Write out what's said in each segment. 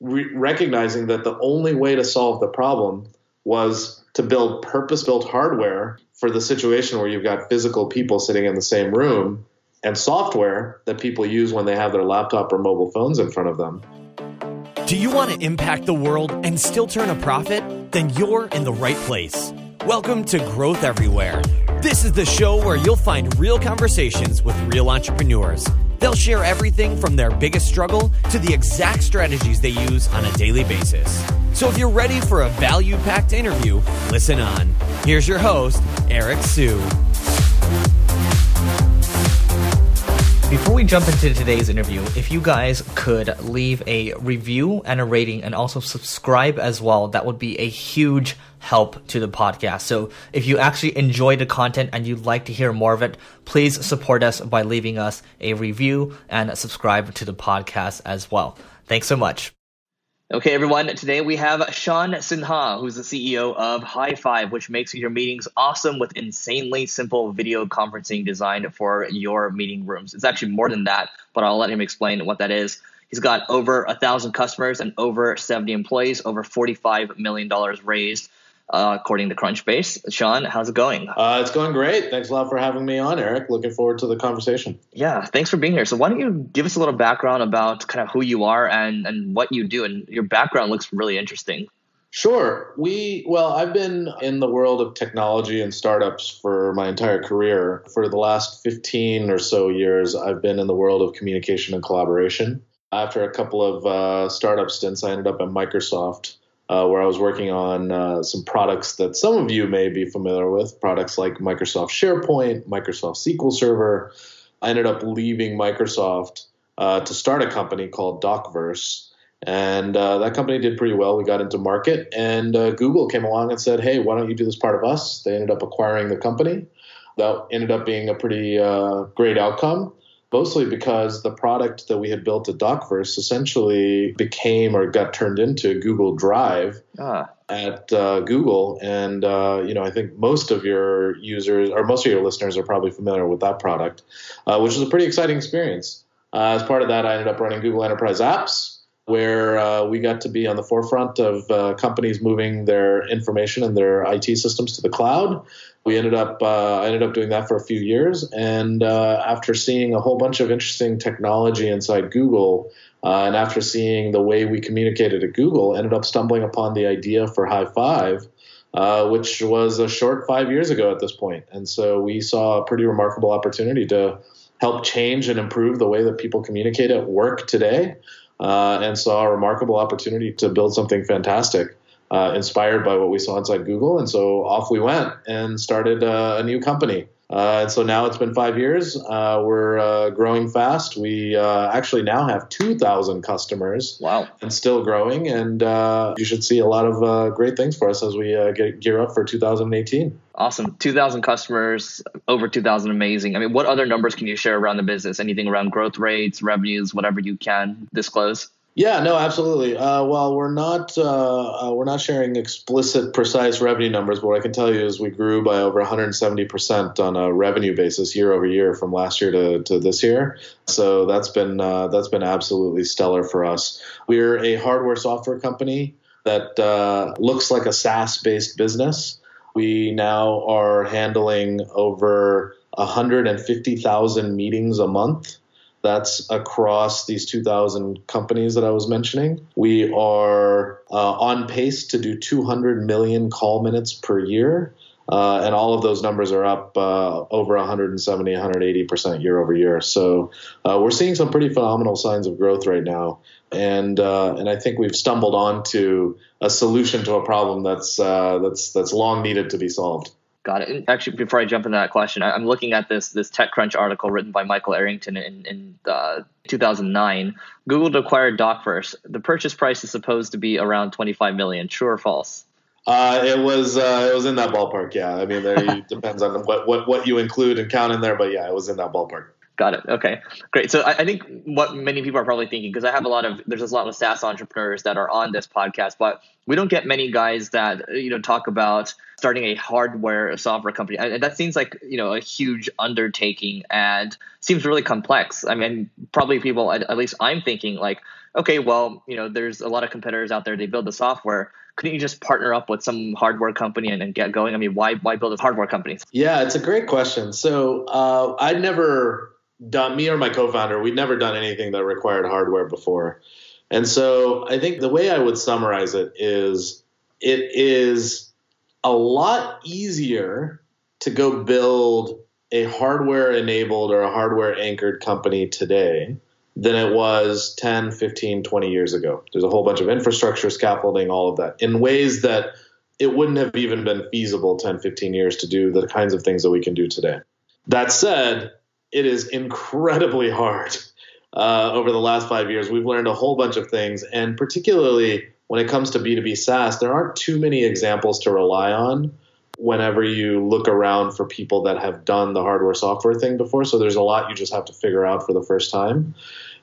recognizing that the only way to solve the problem was to build purpose-built hardware for the situation where you've got physical people sitting in the same room and software that people use when they have their laptop or mobile phones in front of them. Do you want to impact the world and still turn a profit? Then you're in the right place. Welcome to Growth Everywhere. This is the show where you'll find real conversations with real entrepreneurs. They'll share everything from their biggest struggle to the exact strategies they use on a daily basis. So if you're ready for a value-packed interview, listen on. Here's your host, Eric Sue. Before we jump into today's interview, if you guys could leave a review and a rating and also subscribe as well, that would be a huge help to the podcast. So if you actually enjoy the content and you'd like to hear more of it, please support us by leaving us a review and subscribe to the podcast as well. Thanks so much. Okay, everyone. Today we have Shan Sinha, who's the CEO of Highfive, which makes your meetings awesome with insanely simple video conferencing designed for your meeting rooms. It's actually more than that, but I'll let him explain what that is. He's got over 1,000 customers and over 70 employees, over $45 million raised, according to Crunchbase. Shan, how's it going? It's going great. Thanks a lot for having me on, Eric. Looking forward to the conversation. Yeah, thanks for being here. So why don't you give us a little background about kind of who you are and what you do? And your background looks really interesting. Sure. I've been in the world of technology and startups for my entire career. For the last 15 or so years, I've been in the world of communication and collaboration. After a couple of startup stints, I ended up at Microsoft, where I was working on some products that some of you may be familiar with, products like Microsoft SharePoint, Microsoft SQL Server. I ended up leaving Microsoft to start a company called DocVerse, and that company did pretty well. We got into market, and Google came along and said, hey, why don't you do this part of us? They ended up acquiring the company. That ended up being a pretty great outcome. Mostly because the product that we had built at DocVerse essentially became or got turned into Google Drive at Google. And, I think most of your users or most of your listeners are probably familiar with that product, which is a pretty exciting experience. As part of that, I ended up running Google Enterprise Apps, where we got to be on the forefront of companies moving their information and their IT systems to the cloud. I ended up doing that for a few years, and after seeing a whole bunch of interesting technology inside Google, and after seeing the way we communicated at Google, ended up stumbling upon the idea for Highfive, which was a short 5 years ago at this point. And so we saw a pretty remarkable opportunity to help change and improve the way that people communicate at work today, and saw a remarkable opportunity to build something fantastic. Inspired by what we saw inside Google. And so off we went and started a new company. And so now it's been 5 years. We're growing fast. We actually now have 2,000 customers. Wow. And still growing. And you should see a lot of great things for us as we gear up for 2018. Awesome. 2,000 customers, over 2,000. Amazing. I mean, what other numbers can you share around the business? Anything around growth rates, revenues, whatever you can disclose? Yeah, no, absolutely. Well, we're not sharing explicit, precise revenue numbers, but what I can tell you is we grew by over 170% on a revenue basis year over year from last year to this year. So that's been absolutely stellar for us. We're a hardware software company that looks like a SaaS-based business. We now are handling over 150,000 meetings a month. That's across these 2,000 companies that I was mentioning. We are on pace to do 200 million call minutes per year. And all of those numbers are up over 170, 180% year over year. So we're seeing some pretty phenomenal signs of growth right now. And I think we've stumbled onto a solution to a problem that's long needed to be solved. Got it. And actually, before I jump into that question, I'm looking at this TechCrunch article written by Michael Arrington in 2009. Google acquired DocVerse. The purchase price is supposed to be around $25 million. True or false? It was in that ballpark. Yeah, I mean, it depends on what you include and count in there, but yeah, it was in that ballpark. Got it. Okay, great. So I think what many people are probably thinking, because there's a lot of SaaS entrepreneurs that are on this podcast, but we don't get many guys that, talk about starting a hardware software company. And that seems like, a huge undertaking and seems really complex. I mean, probably people, at least I'm thinking like, okay, well, there's a lot of competitors out there. They build the software. Couldn't you just partner up with some hardware company and get going? I mean, why build a hardware company? Yeah, it's a great question. So I'd never done, me or my co-founder, we'd never done anything that required hardware before. And so I think the way I would summarize it is a lot easier to go build a hardware-enabled or a hardware-anchored company today than it was 10, 15, 20 years ago. There's a whole bunch of infrastructure, scaffolding, all of that, in ways that it wouldn't have even been feasible 10, 15 years to do the kinds of things that we can do today. That said, it is incredibly hard. Over the last 5 years, we've learned a whole bunch of things, and particularly when it comes to B2B SaaS, there aren't too many examples to rely on whenever you look around for people that have done the hardware software thing before. So there's a lot you just have to figure out for the first time.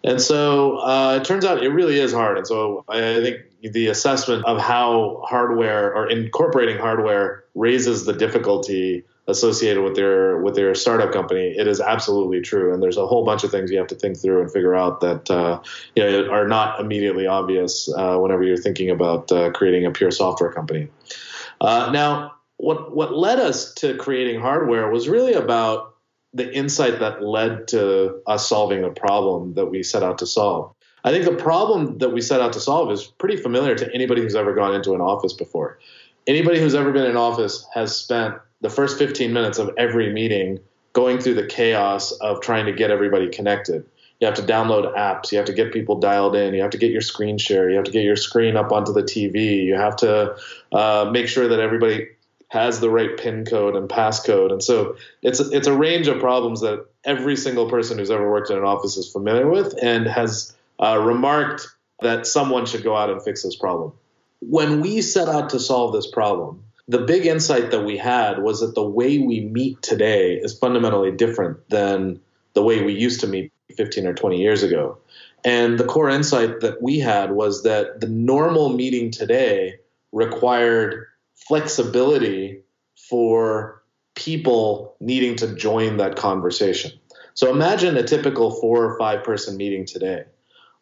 And so it turns out it really is hard. And so I think the assessment of how hardware or incorporating hardware raises the difficulty associated with their startup company, it is absolutely true. And there's a whole bunch of things you have to think through and figure out that are not immediately obvious whenever you're thinking about creating a pure software company. Now, what led us to creating hardware was really about the insight that led to us solving a problem that we set out to solve. I think the problem that we set out to solve is pretty familiar to anybody who's ever gone into an office before. Anybody who's ever been in office has spent the first 15 minutes of every meeting going through the chaos of trying to get everybody connected. You have to download apps. You have to get people dialed in. You have to get your screen share. You have to get your screen up onto the TV. You have to make sure that everybody has the right PIN code and passcode. And so it's a range of problems that every single person who's ever worked in an office is familiar with and has remarked that someone should go out and fix this problem. When we set out to solve this problem, the big insight that we had was that the way we meet today is fundamentally different than the way we used to meet 15 or 20 years ago. And the core insight that we had was that the normal meeting today required flexibility for people needing to join that conversation. So imagine a typical 4 or 5 person meeting today.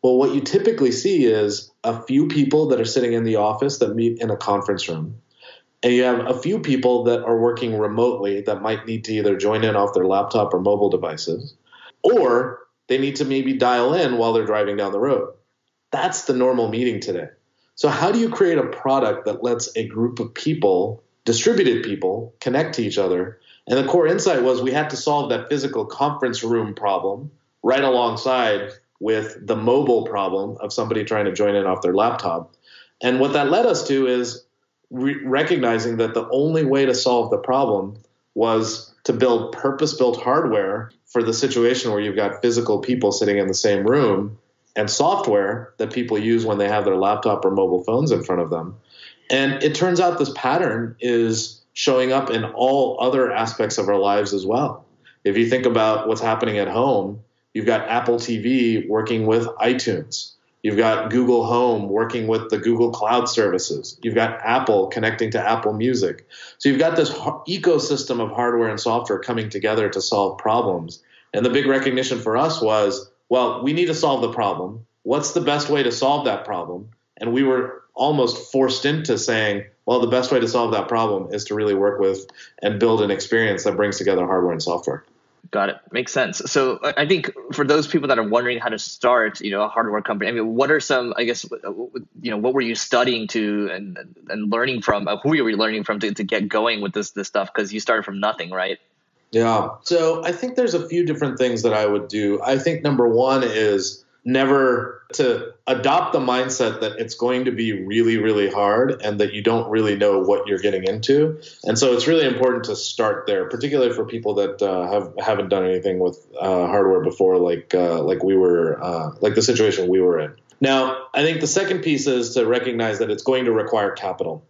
Well, what you typically see is a few people that are sitting in the office that meet in a conference room. And you have a few people that are working remotely that might need to either join in off their laptop or mobile devices, or they need to maybe dial in while they're driving down the road. That's the normal meeting today. So how do you create a product that lets a group of people, distributed people, connect to each other? And the core insight was we had to solve that physical conference room problem right alongside with the mobile problem of somebody trying to join in off their laptop. And what that led us to is recognizing that the only way to solve the problem was to build purpose-built hardware for the situation where you've got physical people sitting in the same room and software that people use when they have their laptop or mobile phones in front of them. And it turns out this pattern is showing up in all other aspects of our lives as well. If you think about what's happening at home, you've got Apple TV working with iTunes. You've got Google Home working with the Google Cloud services. You've got Apple connecting to Apple Music. So you've got this ecosystem of hardware and software coming together to solve problems. And the big recognition for us was, well, we need to solve the problem. What's the best way to solve that problem? And we were almost forced into saying, well, the best way to solve that problem is to really work with and build an experience that brings together hardware and software. Got it. Makes sense. So I think for those people that are wondering how to start, a hardware company, I mean, what are some, I guess, what were you studying to and learning from? Who were you learning from to get going with this stuff? Because you started from nothing, right? Yeah. So I think there's a few different things that I would do. I think number one is never to adopt the mindset that it's going to be really, really hard and that you don't really know what you're getting into. And so it's really important to start there, particularly for people that haven't done anything with hardware before, like the situation we were in. Now, I think the second piece is to recognize that it's going to require capital.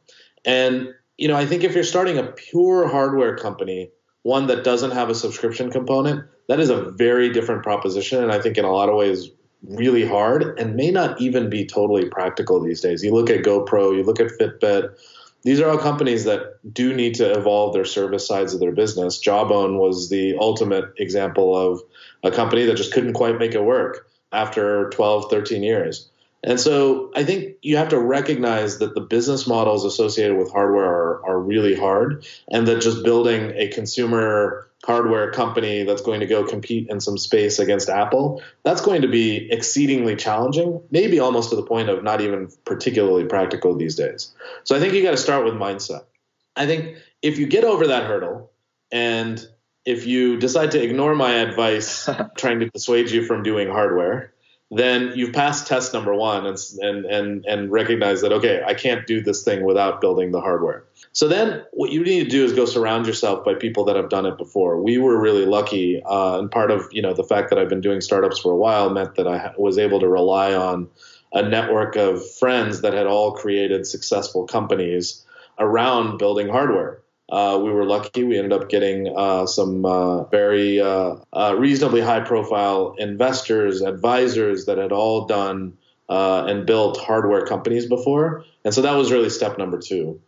And, I think if you're starting a pure hardware company, one that doesn't have a subscription component, that is a very different proposition. And I think in a lot of ways, really hard and may not even be totally practical these days. You look at GoPro, you look at Fitbit. These are all companies that do need to evolve their service sides of their business. Jawbone was the ultimate example of a company that just couldn't quite make it work after 12, 13 years. And so I think you have to recognize that the business models associated with hardware are really hard, and that just building a consumer hardware company that's going to go compete in some space against Apple, that's going to be exceedingly challenging, maybe almost to the point of not even particularly practical these days. So I think you got to start with mindset. I think if you get over that hurdle, and if you decide to ignore my advice trying to dissuade you from doing hardware, then you've passed test number one and recognize that, okay, I can't do this thing without building the hardware. So then what you need to do is go surround yourself by people that have done it before. We were really lucky, and part of the fact that I've been doing startups for a while meant that I was able to rely on a network of friends that had all created successful companies around building hardware. We were lucky. We ended up getting some very reasonably high-profile investors, advisors that had all done and built hardware companies before. And so that was really step number two.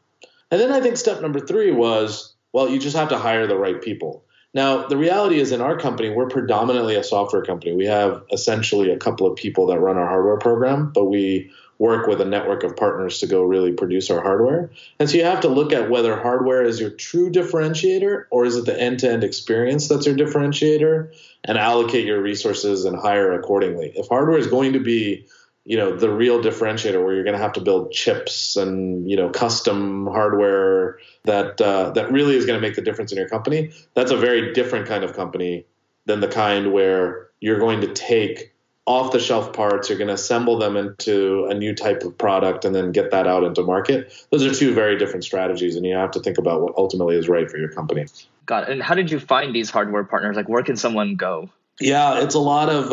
And then I think step number three was, well, you just have to hire the right people. Now, the reality is in our company, we're predominantly a software company. We have essentially a couple of people that run our hardware program, but we work with a network of partners to go really produce our hardware. And so you have to look at whether hardware is your true differentiator, or is it the end-to-end experience that's your differentiator, and allocate your resources and hire accordingly. If hardware is going to be, the real differentiator, where you're going to have to build chips and, custom hardware that really is going to make the difference in your company, that's a very different kind of company than the kind where you're going to take off-the-shelf parts, you're going to assemble them into a new type of product and then get that out into market. Those are two very different strategies, and you have to think about what ultimately is right for your company. Got it. And how did you find these hardware partners? Like, where can someone go? Yeah, it's a lot of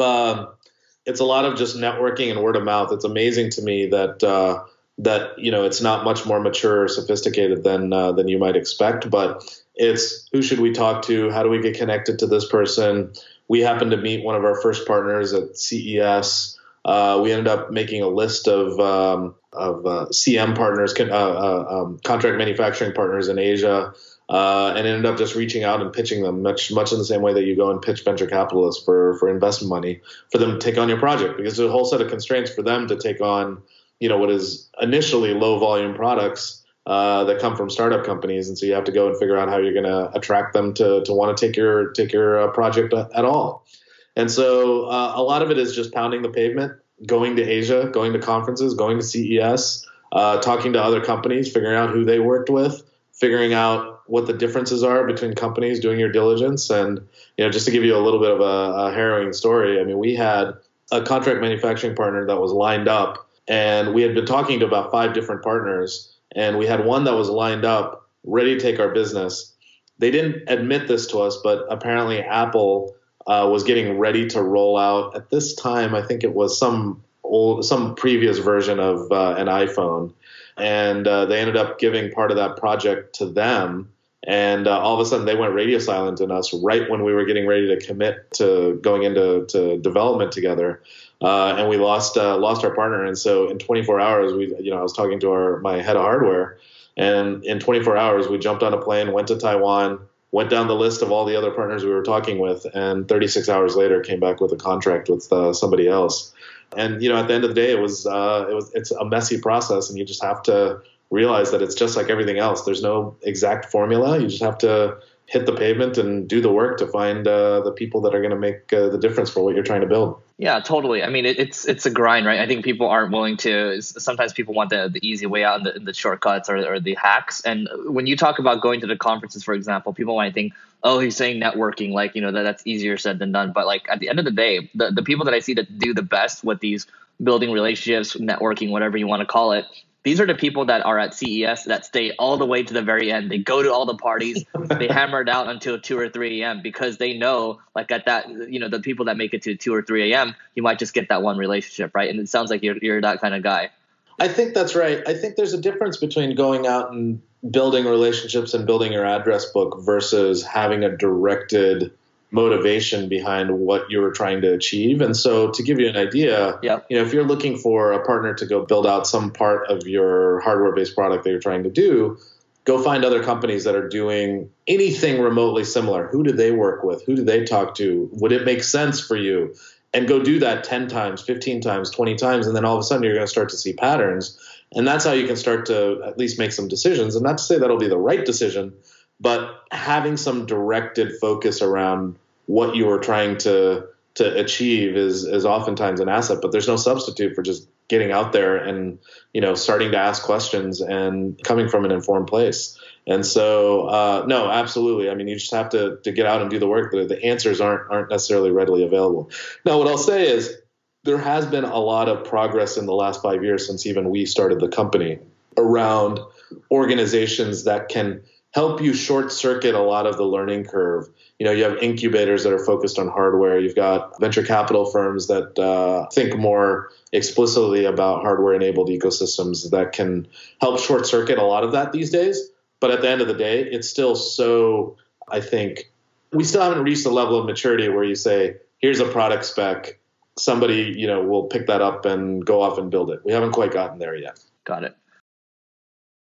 just networking and word of mouth. It's amazing to me that it's not much more mature or sophisticated than you might expect, but it's who should we talk to? How do we get connected to this person? We happened to meet one of our first partners at CES. We ended up making a list of CM partners, contract manufacturing partners in Asia, and ended up just reaching out and pitching them much in the same way that you go and pitch venture capitalists for investment money for them to take on your project, because there's a whole set of constraints for them to take on, what is initially low volume products that come from startup companies. And so you have to go and figure out how you're going to attract them to want to take your project at all. And so a lot of it is just pounding the pavement, going to Asia, going to conferences, going to CES, talking to other companies, figuring out who they worked with, figuring out what the differences are between companies, doing your diligence. And, just to give you a little bit of a harrowing story, I mean, we had a contract manufacturing partner that was lined up, and we had been talking to about 5 different partners. And we had one that was lined up, ready to take our business. They didn't admit this to us, but apparently Apple was getting ready to roll out at this time. I think it was some previous version of an iPhone. And they ended up giving part of that project to them. And all of a sudden they went radio silent on us right when we were getting ready to commit to going into development together. And we lost our partner. And so in 24 hours, I was talking to my head of hardware, and in 24 hours, we jumped on a plane, went to Taiwan, went down the list of all the other partners we were talking with, and 36 hours later came back with a contract with somebody else. And, at the end of the day, it's a messy process, and you just have to realize that it's just like everything else. There's no exact formula. You just have to hit the pavement and do the work to find the people that are going to make the difference for what you're trying to build. Yeah, totally. I mean, it's a grind, right? I think people aren't willing to. Sometimes people want the easy way out and the shortcuts or the hacks. And when you talk about going to the conferences, for example, people might think, oh, he's saying networking, like, that's easier said than done. But like at the end of the day, the people that I see that do the best with these building relationships, networking, whatever you want to call it, these are the people that are at CES that stay all the way to the very end. They go to all the parties. They hammer it out until 2 or 3 a.m. because they know, like at that, the people that make it to 2 or 3 a.m., you might just get that one relationship, right? And it sounds like you're that kind of guy. I think that's right. I think there's a difference between going out and building relationships and building your address book versus having a directed motivation behind what you were trying to achieve. And so to give you an idea, if you're looking for a partner to go build out some part of your hardware-based product that you're trying to do, go find other companies that are doing anything remotely similar. Who do they work with? Who do they talk to? Would it make sense for you? and go do that 10 times, 15 times, 20 times. And then all of a sudden you're going to start to see patterns. And that's how you can start to at least make some decisions. And not to say that'll be the right decision, but having some directed focus around what you are trying to achieve is oftentimes an asset. But there's no substitute for just getting out there and, starting to ask questions and coming from an informed place. And so, no, absolutely. I mean, you just have to get out and do the work. The answers aren't necessarily readily available. Now, what I'll say is there has been a lot of progress in the last 5 years since even we started the company around organizations that can help you short circuit a lot of the learning curve. You have incubators that are focused on hardware. You've got venture capital firms that think more explicitly about hardware-enabled ecosystems that can help short circuit a lot of that these days. But at the end of the day, it's still so, I think, we still haven't reached the level of maturity where you say, here's a product spec, somebody, will pick that up and go off and build it. We haven't quite gotten there yet. Got it.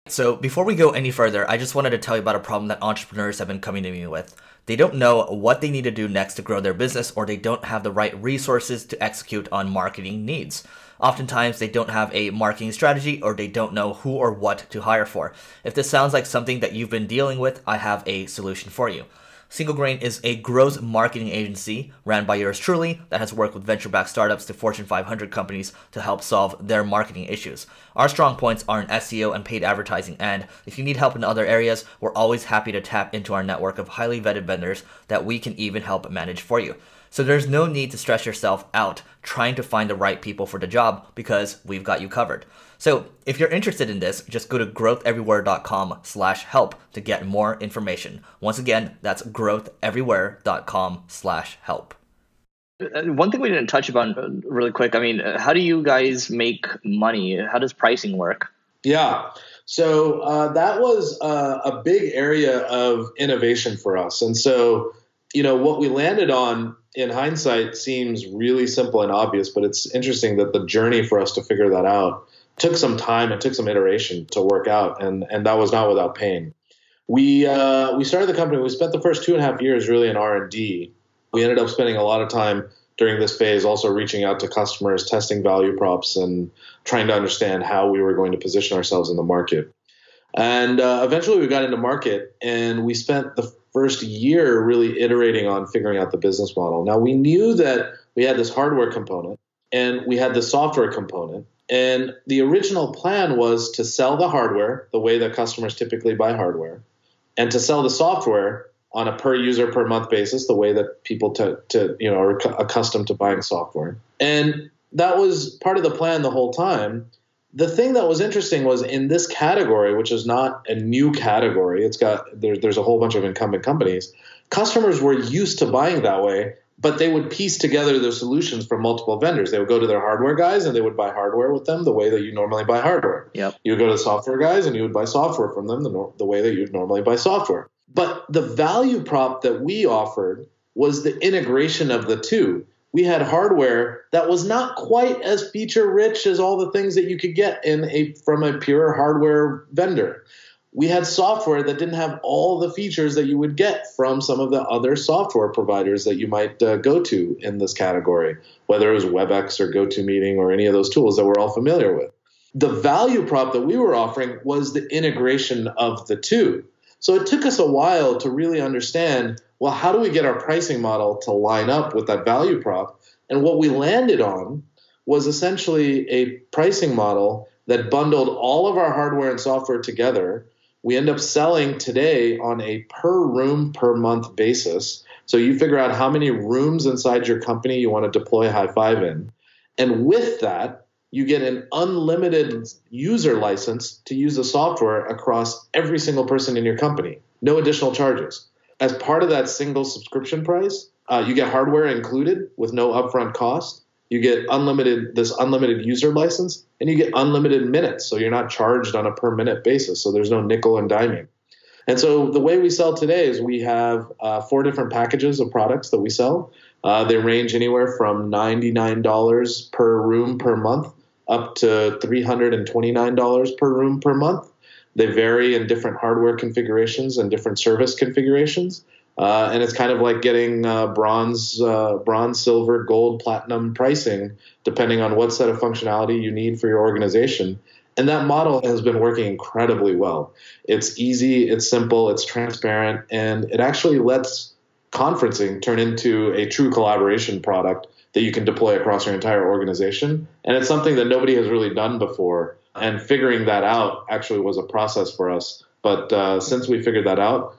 So before we go any further, I just wanted to tell you about a problem that entrepreneurs have been coming to me with. They don't know what they need to do next to grow their business, or they don't have the right resources to execute on marketing needs. Oftentimes, they don't have a marketing strategy, or they don't know who or what to hire for. If this sounds like something that you've been dealing with, I have a solution for you. Single Grain is a growth marketing agency ran by yours truly that has worked with venture-backed startups to Fortune 500 companies to help solve their marketing issues. Our strong points are in SEO and paid advertising, and if you need help in other areas, we're always happy to tap into our network of highly vetted vendors that we can even help manage for you. So there's no need to stress yourself out trying to find the right people for the job because we've got you covered. So if you're interested in this, just go to growtheverywhere.com/help to get more information. Once again, that's growtheverywhere.com/help. One thing we didn't touch upon really quick, how do you guys make money? How does pricing work? Yeah. So that was a big area of innovation for us. And so, what we landed on in hindsight seems really simple and obvious, but it's interesting that the journey for us to figure that out took some time and took some iteration to work out. And that was not without pain. We started the company. We spent the first 2.5 years really in R&D. We ended up spending a lot of time during this phase also reaching out to customers, testing value props, and trying to understand how we were going to position ourselves in the market. And eventually we got into market, and we spent the first year really iterating on figuring out the business model. Now, we knew that we had this hardware component and we had the software component. And the original plan was to sell the hardware the way that customers typically buy hardware, and to sell the software on a per user per month basis, the way that people are accustomed to buying software. And that was part of the plan the whole time. The thing that was interesting was in this category, which is not a new category, there's a whole bunch of incumbent companies. Customers were used to buying that way, but they would piece together their solutions from multiple vendors. They would go to their hardware guys and they would buy hardware with them the way that you normally buy hardware. Yep. You would go to the software guys and you would buy software from them the way that you'd normally buy software. But the value prop that we offered was the integration of the two. We had hardware that was not quite as feature rich as all the things that you could get from a pure hardware vendor. We had software that didn't have all the features that you would get from some of the other software providers that you might go to in this category, whether it was WebEx or GoToMeeting or any of those tools that we're all familiar with. The value prop that we were offering was the integration of the two. So it took us a while to really understand, well, how do we get our pricing model to line up with that value prop? And what we landed on was essentially a pricing model that bundled all of our hardware and software together. We end up selling today on a per room per month basis. So you figure out how many rooms inside your company you want to deploy Highfive in. And with that, you get an unlimited user license to use the software across every single person in your company. No additional charges. As part of that single subscription price, you get hardware included with no upfront cost. You get this unlimited user license, and you get unlimited minutes. So you're not charged on a per minute basis. So there's no nickel and diming. And so the way we sell today is we have 4 different packages of products that we sell. They range anywhere from $99 per room per month up to $329 per room per month. They vary in different hardware configurations and different service configurations. And it's kind of like getting bronze, silver, gold, platinum pricing, depending on what set of functionality you need for your organization. And that model has been working incredibly well. It's easy, it's simple, it's transparent, and it actually lets conferencing turn into a true collaboration product that you can deploy across your entire organization. And it's something that nobody has really done before. And figuring that out actually was a process for us. But since we figured that out,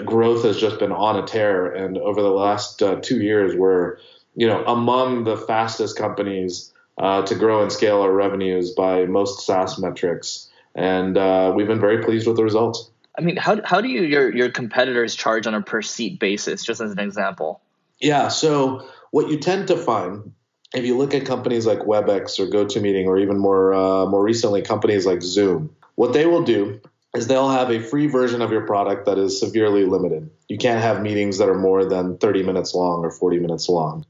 growth has just been on a tear. And over the last 2 years, we're among the fastest companies to grow and scale our revenues by most SaaS metrics. And we've been very pleased with the results. I mean, how do your competitors charge on a per seat basis, just as an example? Yeah. So what you tend to find, if you look at companies like WebEx or GoToMeeting, or even more recently, companies like Zoom, what they will do is they'll have a free version of your product that is severely limited. You can't have meetings that are more than 30 minutes long or 40 minutes long.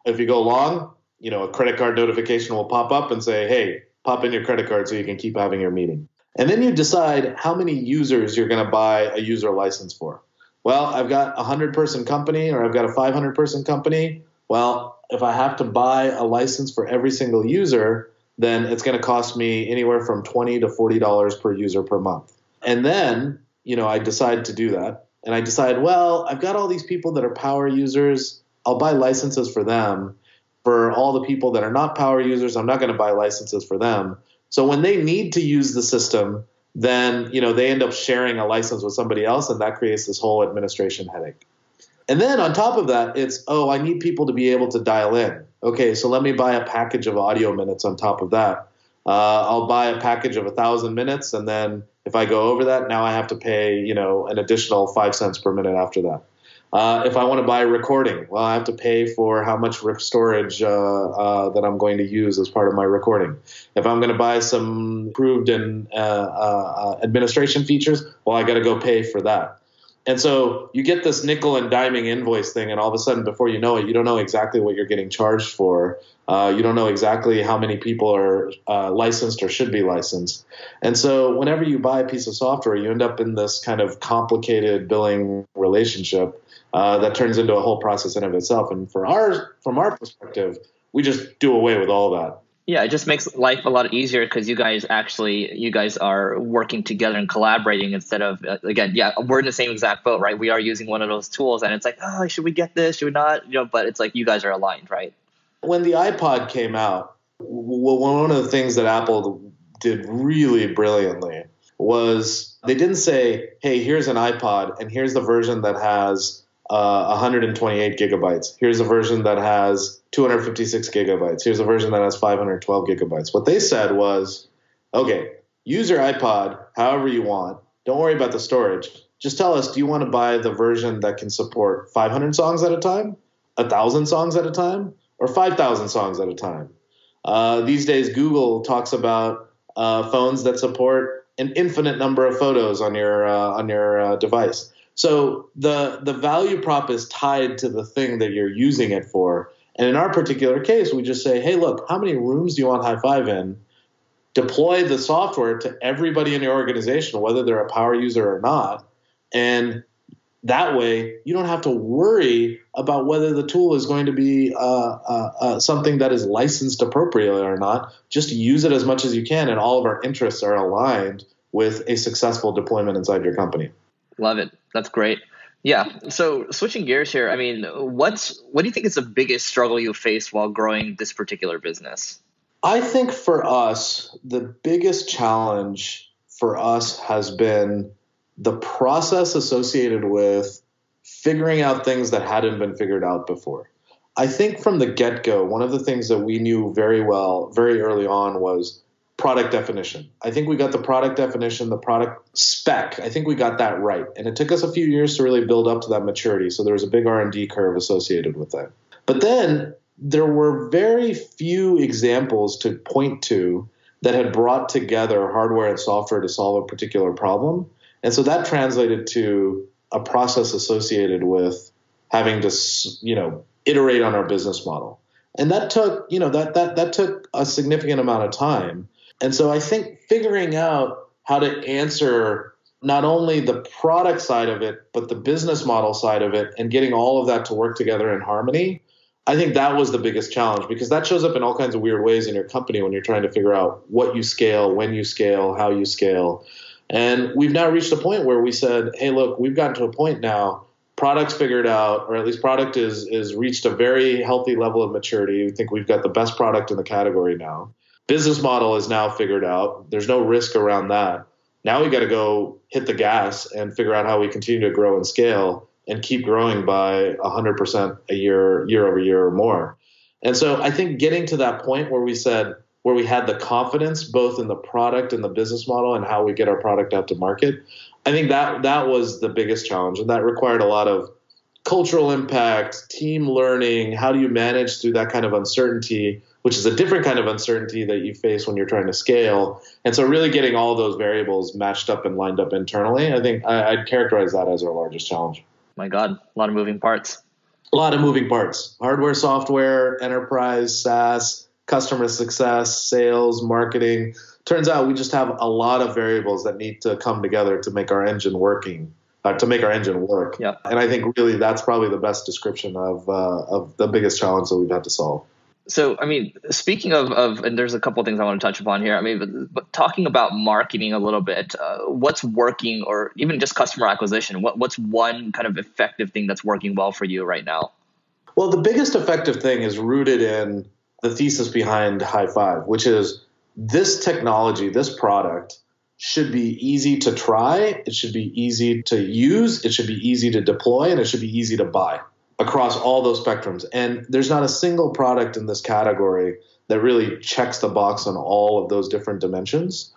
If you go long, a credit card notification will pop up and say, hey, pop in your credit card so you can keep having your meeting. And then you decide how many users you're going to buy a user license for. Well, I've got a 100-person company or I've got a 500-person company. Well, if I have to buy a license for every single user, then it's going to cost me anywhere from $20 to $40 per user per month. And then, I decide to do that. And I decide, well, I've got all these people that are power users. I'll buy licenses for them. For all the people that are not power users, I'm not going to buy licenses for them. So when they need to use the system, then, they end up sharing a license with somebody else, and that creates this whole administration headache. And then on top of that, it's, I need people to be able to dial in. Okay, so let me buy a package of audio minutes on top of that. I'll buy a package of 1,000 minutes, and then if I go over that, now I have to pay, an additional 5 cents per minute after that. If I want to buy recording, well, I have to pay for how much storage that I'm going to use as part of my recording. If I'm going to buy some improved and administration features, well, I got to go pay for that. And so you get this nickel and diming invoice thing, and all of a sudden, before you know it, you don't know exactly what you're getting charged for. You don't know exactly how many people are licensed or should be licensed. And so whenever you buy a piece of software, you end up in this kind of complicated billing relationship that turns into a whole process in of itself. And from our perspective, we just do away with all that. Yeah, it just makes life a lot easier because you guys are working together and collaborating instead of, again, we're in the same exact boat, right? We are using one of those tools and it's like, should we get this? Should we not? But it's like you guys are aligned, right? When the iPod came out, one of the things that Apple did really brilliantly was they didn't say, hey, here's an iPod and here's the version that has 128 gigabytes. Here's a version that has 256 gigabytes. Here's a version that has 512 gigabytes. What they said was, okay, use your iPod however you want. Don't worry about the storage. Just tell us, do you want to buy the version that can support 500 songs at a time, 1,000 songs at a time, or 5,000 songs at a time? These days, Google talks about phones that support an infinite number of photos on your device. So the value prop is tied to the thing that you're using it for. And in our particular case, we just say, hey, look, how many rooms do you want Highfive in? Deploy the software to everybody in your organization, whether they're a power user or not. And that way, you don't have to worry about whether the tool is going to be something that is licensed appropriately or not. Just use it as much as you can, and all of our interests are aligned with a successful deployment inside your company. Love it. That's great. Yeah. So switching gears here, I mean, what do you think is the biggest struggle you face while growing this particular business? I think for us, the biggest challenge for us has been the process associated with figuring out things that hadn't been figured out before. I think from the get-go, one of the things that we knew very well, very early on, was product definition. I think we got the product definition, the product spec. I think we got that right. And it took us a few years to really build up to that maturity. So there was a big R&D curve associated with that. But then there were very few examples to point to that had brought together hardware and software to solve a particular problem. And so that translated to a process associated with having to, iterate on our business model. And that took, that took a significant amount of time. And so I think figuring out how to answer not only the product side of it, but the business model side of it, and getting all of that to work together in harmony. I think that was the biggest challenge, because that shows up in all kinds of weird ways in your company when you're trying to figure out what you scale, when you scale, how you scale. And we've now reached a point where we said, hey, look, we've gotten to a point now, product's figured out, or at least product is reached a very healthy level of maturity. We think we've got the best product in the category now. Business model is now figured out. There's no risk around that. Now we got to go hit the gas and figure out how we continue to grow and scale and keep growing by 100% a year over year or more. And so I think getting to that point where we had the confidence both in the product and the business model and how we get our product out to market, I think that was the biggest challenge. And that required a lot of cultural impact, team learning. How do you manage through that kind of uncertainty, which is a different kind of uncertainty that you face when you're trying to scale. And so really getting all those variables matched up and lined up internally, I think I'd characterize that as our largest challenge. My God, a lot of moving parts. A lot of moving parts. Hardware, software, enterprise, SaaS, customer success, sales, marketing. Turns out we just have a lot of variables that need to come together to make our engine work. Yeah. And I think really that's probably the best description of the biggest challenge that we've had to solve. So, I mean, speaking of, and there's a couple of things I want to touch upon here. I mean, but talking about marketing a little bit, what's working, or even just customer acquisition? What's one kind of effective thing that's working well for you right now? Well, the biggest effective thing is rooted in the thesis behind Highfive, which is this technology, this product should be easy to try. It should be easy to use. It should be easy to deploy, and it should be easy to buy across all those spectrums. And there's not a single product in this category that really checks the box on all of those different dimensions.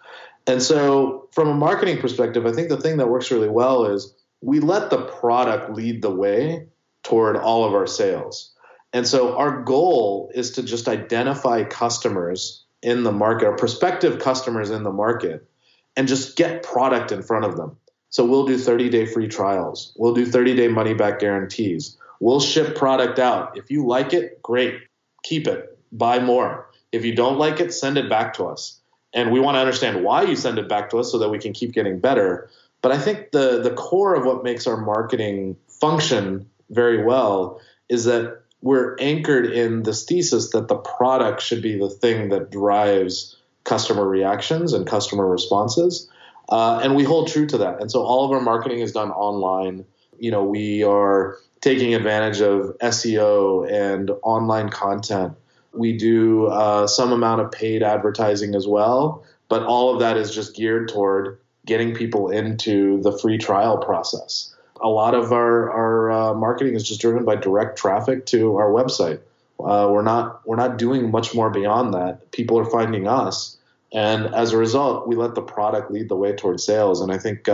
And so from a marketing perspective, I think the thing that works really well is we let the product lead the way toward all of our sales. And so our goal is to just identify customers in the market, or prospective customers in the market, and just get product in front of them. So we'll do 30-day free trials. We'll do 30-day money-back guarantees. We'll ship product out. If you like it, great. Keep it. Buy more. If you don't like it, send it back to us. And we want to understand why you send it back to us so that we can keep getting better. But I think the core of what makes our marketing function very well is that we're anchored in this thesis that the product should be the thing that drives customer reactions and customer responses. And we hold true to that. And so all of our marketing is done online. We are taking advantage of SEO and online content. We do some amount of paid advertising as well, but all of that is just geared toward getting people into the free trial process. A lot of our marketing is just driven by direct traffic to our website. We're not doing much more beyond that. People are finding us, and as a result, we let the product lead the way towards sales. And I think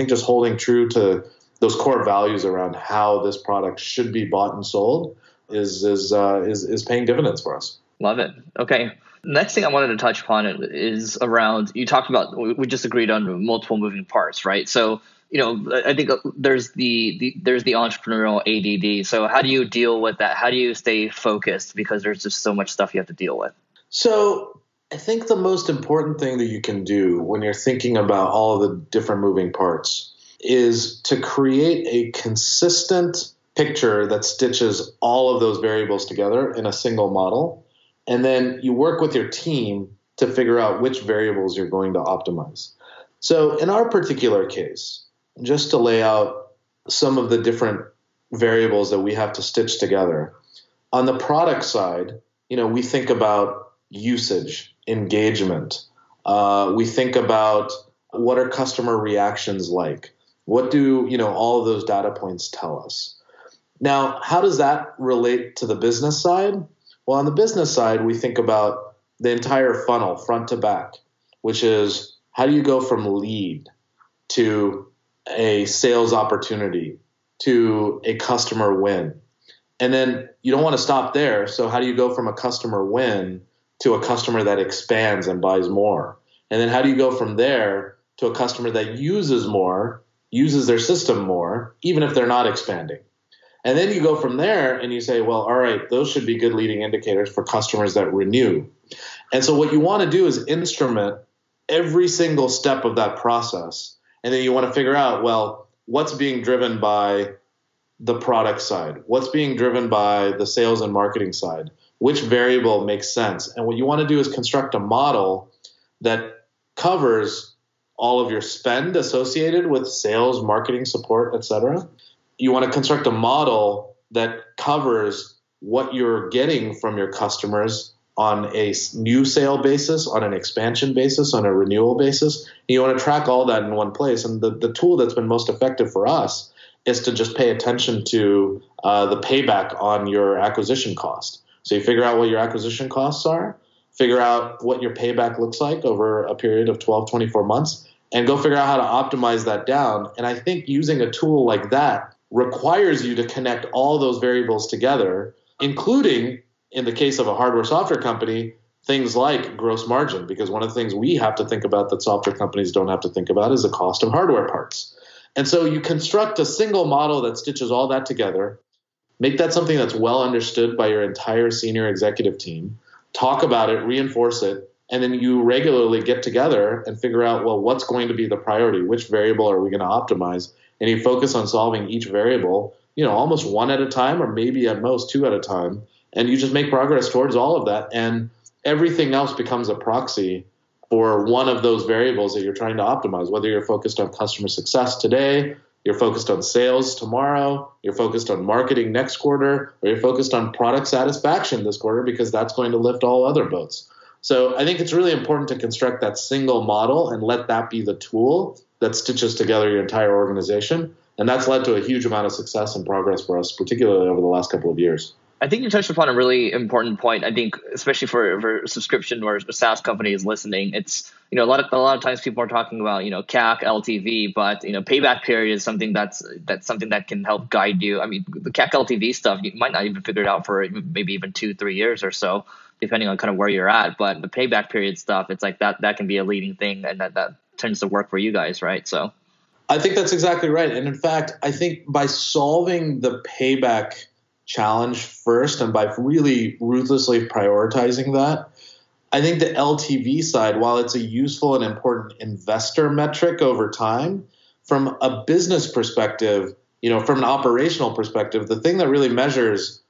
just holding true to those core values around how this product should be bought and sold is paying dividends for us. Love it. Okay. Next thing I wanted to touch upon is around, you talked about, we just agreed on multiple moving parts, right? So, I think there's the entrepreneurial ADD. So how do you deal with that? How do you stay focused? Because there's just so much stuff you have to deal with. So I think the most important thing that you can do when you're thinking about all of the different moving parts is to create a consistent picture that stitches all of those variables together in a single model. And then you work with your team to figure out which variables you're going to optimize. So in our particular case, just to lay out some of the different variables that we have to stitch together, on the product side, we think about usage, engagement. We think about what are customer reactions like? What do, all of those data points tell us? Now, how does that relate to the business side? Well, on the business side, we think about the entire funnel, front to back, which is how do you go from lead to a sales opportunity to a customer win? And then you don't want to stop there. So how do you go from a customer win to a customer that expands and buys more? And then how do you go from there to a customer that uses more, uses their system more, even if they're not expanding? And then you go from there and you say, well, all right, those should be good leading indicators for customers that renew. And so what you want to do is instrument every single step of that process And then you want to figure out, well, what's being driven by the product side? What's being driven by the sales and marketing side? Which variable makes sense? And what you want to do is construct a model that covers all of your spend associated with sales, marketing, support, etc. You want to construct a model that covers what you're getting from your customers on a new sale basis, on an expansion basis, on a renewal basis. And you want to track all that in one place. And the tool that's been most effective for us is to just pay attention to the payback on your acquisition cost. So you figure out what your acquisition costs are, figure out what your payback looks like over a period of 12, 24 months, and go figure out how to optimize that down. And I think using a tool like that requires you to connect all those variables together, including, in the case of a hardware software company, things like gross margin, because one of the things we have to think about that software companies don't have to think about is the cost of hardware parts. And so you construct a single model that stitches all that together, make that something that's well understood by your entire senior executive team, talk about it, reinforce it, and then you regularly get together and figure out, well, what's going to be the priority? Which variable are we going to optimize? And you focus on solving each variable, almost one at a time, or maybe at most two at a time. And you just make progress towards all of that. And everything else becomes a proxy for one of those variables that you're trying to optimize, whether you're focused on customer success today, you're focused on sales tomorrow, you're focused on marketing next quarter, or you're focused on product satisfaction this quarter, because that's going to lift all other boats. So I think it's really important to construct that single model and let that be the tool that stitches together your entire organization. And that's led to a huge amount of success and progress for us, particularly over the last couple of years. I think you touched upon a really important point. I think, especially for subscription or SaaS companies listening, it's, a lot of times people are talking about, CAC, LTV, but, payback period is something that's something that can help guide you. I mean, the CAC LTV stuff, you might not even figure it out for maybe even 2-3 years or so, depending on kind of where you're at. But the payback period stuff, it's like that can be a leading thing, and that tends to work for you guys, right? So I think that's exactly right. And in fact, I think by solving the payback challenge first and by really ruthlessly prioritizing that, I think the LTV side, while it's a useful and important investor metric over time, from a business perspective, from an operational perspective, the thing that really measures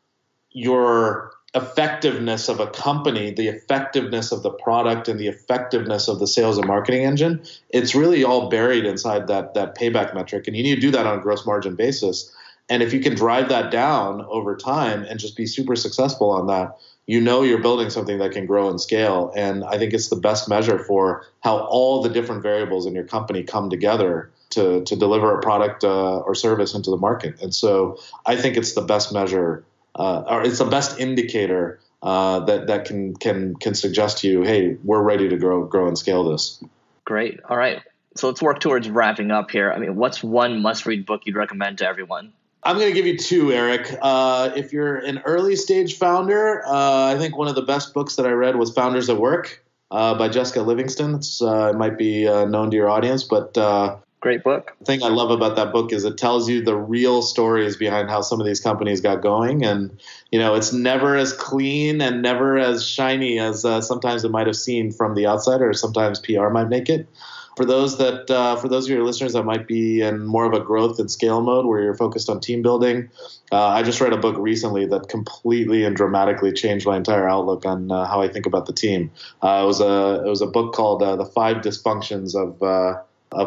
your effectiveness of a company, the effectiveness of the product, and the effectiveness of the sales and marketing engine, it's really all buried inside that payback metric. And you need to do that on a gross margin basis. And if you can drive that down over time and just be super successful on that, you're building something that can grow and scale. And I think it's the best measure for how all the different variables in your company come together to deliver a product or service into the market. And so I think it's the best measure, or it's the best indicator that can suggest to you, hey, we're ready to grow and scale this. Great. All right. So let's work towards wrapping up here. I mean, what's one must-read book you'd recommend to everyone? I'm going to give you two, Eric. If you're an early stage founder, I think one of the best books that I read was Founders at Work by Jessica Livingston. It might be known to your audience, but great book. The thing I love about that book is it tells you the real stories behind how some of these companies got going. And, it's never as clean and never as shiny as sometimes it might have seemed from the outside, or sometimes PR might make it. For those of your listeners that might be in more of a growth and scale mode where you're focused on team building, I just read a book recently that completely and dramatically changed my entire outlook on how I think about the team. It was a book called The 5 Dysfunctions of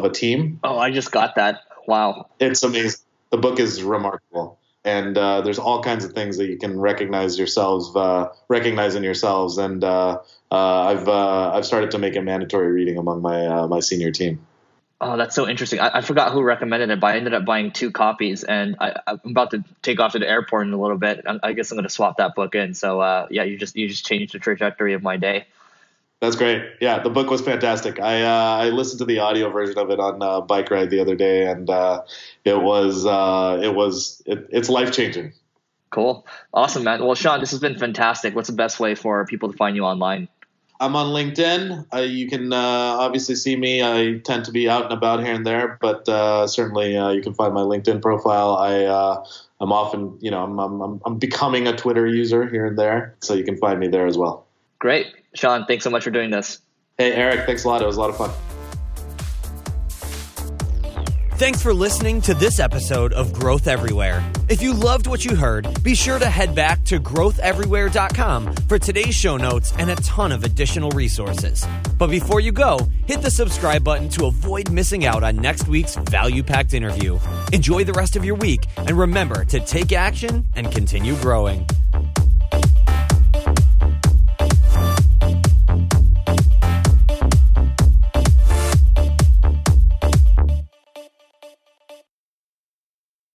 a Team. Oh, I just got that. Wow. It's amazing. The book is remarkable. And there's all kinds of things that you can recognize in yourselves. And I've started to make it mandatory reading among my senior team. Oh, that's so interesting. I forgot who recommended it, but I ended up buying 2 copies, and I'm about to take off to the airport in a little bit. I guess I'm going to swap that book in. So you just changed the trajectory of my day. That's great. Yeah, the book was fantastic. I listened to the audio version of it on a bike ride the other day, and it's life-changing. Cool. Awesome, man. Well, Shan, this has been fantastic. What's the best way for people to find you online? I'm on LinkedIn. You can obviously see me. I tend to be out and about here and there, but certainly you can find my LinkedIn profile. I'm often, I'm becoming a Twitter user here and there, so you can find me there as well. Great. Shan, thanks so much for doing this. Hey, Eric, thanks a lot. It was a lot of fun. Thanks for listening to this episode of Growth Everywhere. If you loved what you heard, be sure to head back to growtheverywhere.com for today's show notes and a ton of additional resources. But before you go, hit the subscribe button to avoid missing out on next week's value-packed interview. Enjoy the rest of your week, and remember to take action and continue growing.